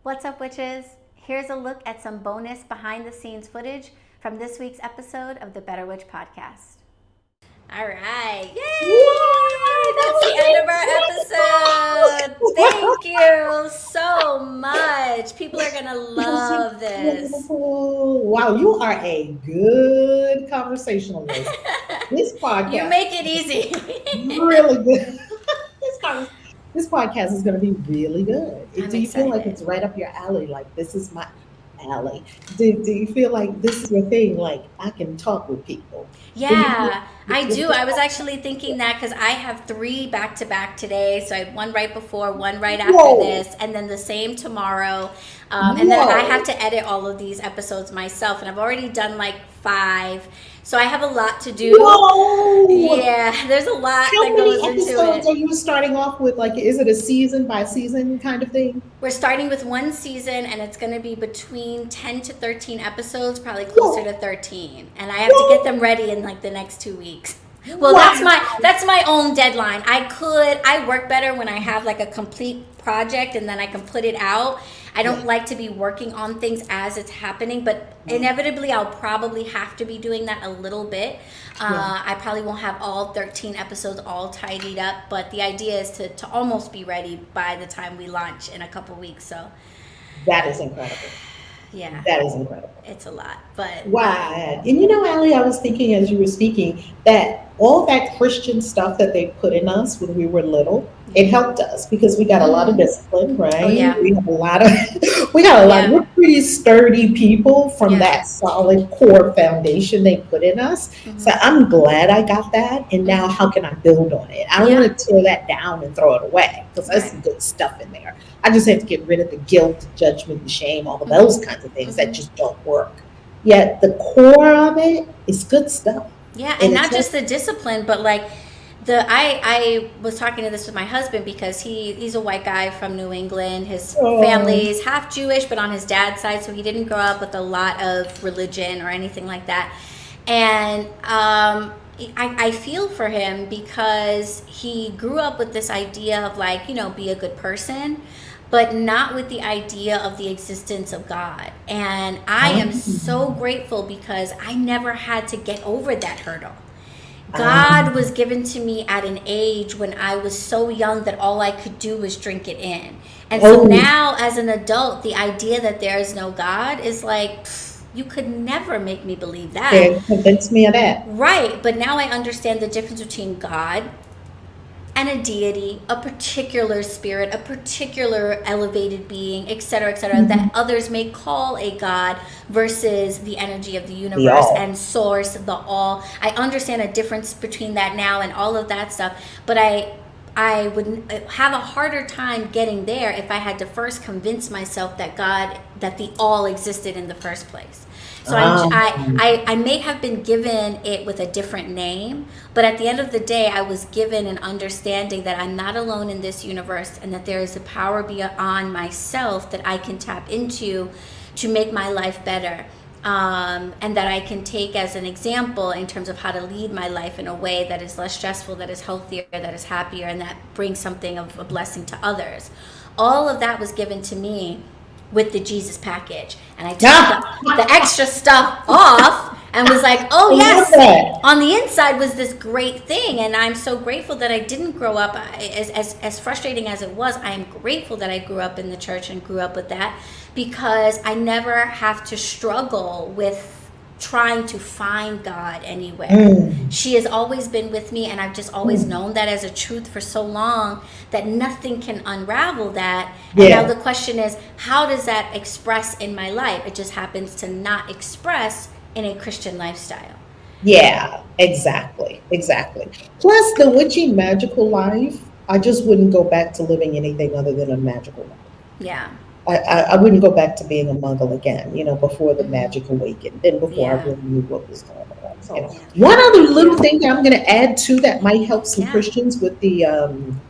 What's up, witches? Here's a look at some bonus behind-the-scenes footage from this week's episode of the BetterWitch podcast. All right. Yay! That's the end of our episode. Thank you so much. People are going to love this. Wow, you are a good conversationalist. This podcast. You make it easy. Really good. This podcast is going to be really good. Do you feel like excited. it's right up your alley? Like, this is my alley. Do you feel like this is your thing? Like, I can talk with people. Yeah, I do. I was actually thinking that because I have 3 back-to-back today. So I had one right before, one right after Whoa. this, and then the same tomorrow. And then I have to edit all of these episodes myself, and I've already done like 5. So I have a lot to do. Whoa! Yeah, there's a lot How that many goes into episodes it. are you starting off with? Like, is it a season by season kind of thing? We're starting with 1 season, and it's going to be between 10 to 13 episodes, probably closer to 13. And I have to get them ready in like the next 2 weeks. Well, Wow. that's my own deadline. I work better when I have like a complete project and then I can put it out. I don't like to be working on things as it's happening, but inevitably I'll probably have to be doing that a little bit. I probably won't have all 13 episodes all tidied up, but the idea is to almost be ready by the time we launch in a couple weeks. So That is incredible. yeah, That is incredible. it's a lot, but Wow. And you know, Allie, I was thinking as you were speaking that all that Christian stuff that they put in us when we were little, it helped us because we got a lot of discipline, right? Oh, yeah. We have a lot of, we're pretty sturdy people from Yeah. that solid core foundation they put in us. So I'm glad I got that. And now how can I build on it? I don't want to tear that down and throw it away because there's some good stuff in there. I just have to get rid of the guilt, the judgment, the shame, all of those kinds of things that just don't work. Yet the core of it is good stuff. yeah, and not just the discipline, but like I was talking to this with my husband because he's a white guy from New England. His family is half Jewish, but on his dad's side, so he didn't grow up with a lot of religion or anything like that. And I feel for him because he grew up with this idea of like, be a good person, but not with the idea of the existence of God. And I am so grateful because I never had to get over that hurdle. God was given to me at an age when I was so young that all I could do was drink it in. And so now as an adult, the idea that there is no God is like, you could never make me believe that. Yeah, convince me of that. Right. But now I understand the difference between God and a deity, a particular spirit, a particular elevated being, etc., that others may call a God versus the energy of the universe and source, the all. I understand a difference between that now and all of that stuff, but I would have a harder time getting there if I had to first convince myself that the all existed in the first place. So I may have been given it with a different name, but at the end of the day, I was given an understanding that I'm not alone in this universe and that there is a power beyond myself that I can tap into to make my life better. And that I can take as an example in terms of how to lead my life in a way that is less stressful, that is healthier, that is happier, and that brings something of a blessing to others. All of that was given to me with the Jesus package. And I took the extra stuff off and was like, oh yes, on the inside was this great thing. And I'm so grateful that I didn't grow up, as frustrating as it was, I am grateful that I grew up in the church and grew up with that, because I never have to struggle with trying to find God anywhere. She has always been with me, and I've just always known that as a truth for so long that nothing can unravel that. And now the question is, how does that express in my life? It just happens to not express in a Christian lifestyle. Yeah, exactly. Plus the witchy magical life, I just wouldn't go back to living anything other than a magical life. Yeah. I wouldn't go back to being a muggle again, before the magic awakened and before I really knew what was going on. One other little thing that I'm going to add to that might help some Christians with the,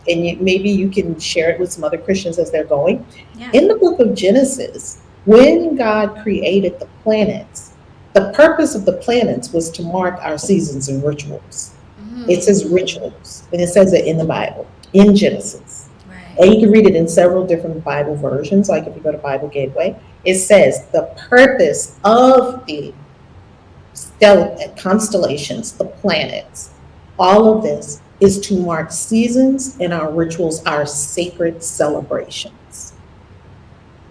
maybe you can share it with some other Christians as they're going. Yeah. In the book of Genesis, when God created the planets, the purpose of the planets was to mark our seasons and rituals. It says rituals, and it says it in the Bible, in Genesis. And you can read it in several different Bible versions. Like if you go to Bible Gateway, it says the purpose of the constellations, the planets, all of this is to mark seasons and our rituals, our sacred celebrations.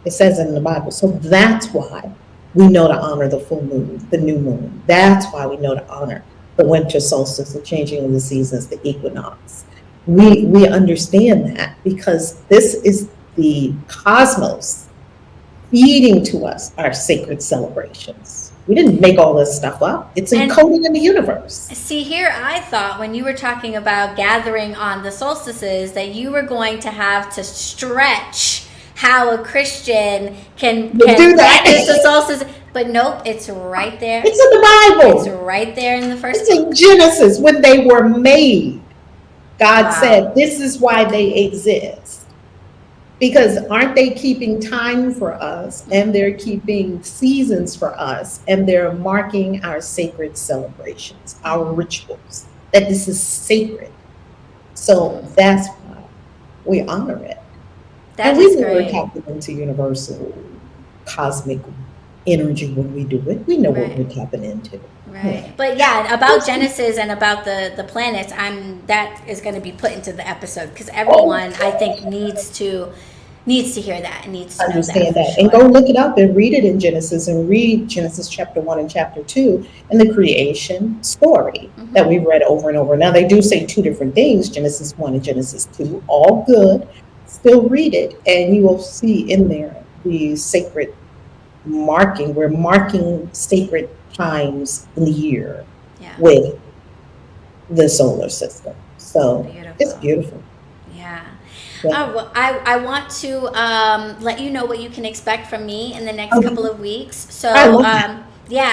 It says in the Bible. So that's why we know to honor the full moon, the new moon. That's why we know to honor the winter solstice, the changing of the seasons, the equinox. We understand that because this is the cosmos feeding to us our sacred celebrations. We didn't make all this stuff up. It's encoded in the universe. See, here I thought when you were talking about gathering on the solstices that you were going to have to stretch how a Christian can practice the solstice. But nope, it's right there. It's in the Bible. It's right there in the first It's book. in Genesis. When they were made, God said, this is why they exist. Because aren't they keeping time for us, and they're keeping seasons for us, and they're marking our sacred celebrations, our rituals, that this is sacred. So that's why we honor it. And we know we're tapping into universal cosmic energy when we do it. We know what we're tapping into. Right. But yeah, about Genesis and about the planets, that is going to be put into the episode because everyone I think needs to hear that and needs to understand that. And go look it up and read it in Genesis and read Genesis chapter 1 and chapter 2 and the creation story that we've read over and over. Now they do say two different things, Genesis 1 and Genesis 2, all good. Still read it and you will see in there the sacred marking. We're marking sacred times in the year with the solar system. So it's beautiful. Yeah. Well, I want to let you know what you can expect from me in the next couple of weeks. So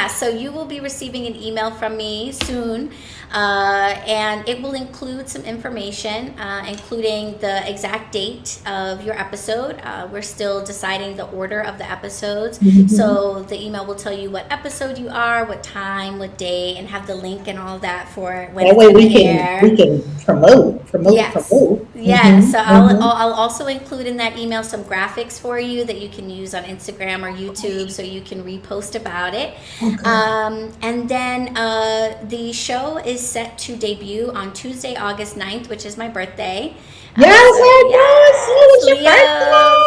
so you will be receiving an email from me soon. And it will include some information, including the exact date of your episode. We're still deciding the order of the episodes. So the email will tell you what episode you are, what time, what day, and have the link and all that for when that way we can promote. So I'll also include in that email some graphics for you that you can use on Instagram or YouTube so you can repost about it. And then the show is set to debut on Tuesday, August 9th, which is my birthday. It's your birthday!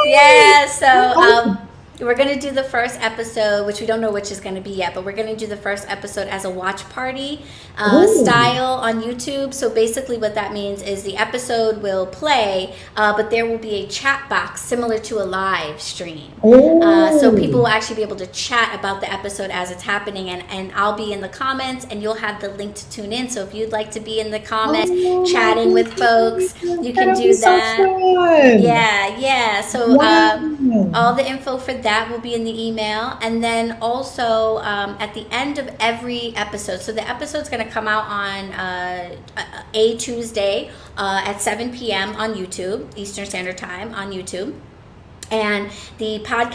Yes, so we're going to do the first episode, which we don't know which is going to be yet, but we're going to do the first episode as a watch party style on YouTube. So basically what that means is the episode will play, but there will be a chat box similar to a live stream. So people will actually be able to chat about the episode as it's happening, and I'll be in the comments, and you'll have the link to tune in. So if you'd like to be in the comments chatting with folks, you can do that. So all the info for that will be in the email, and then also at the end of every episode, so the episode's going to come out on a Tuesday at 7 p.m. on YouTube, Eastern Standard Time on YouTube, and the podcast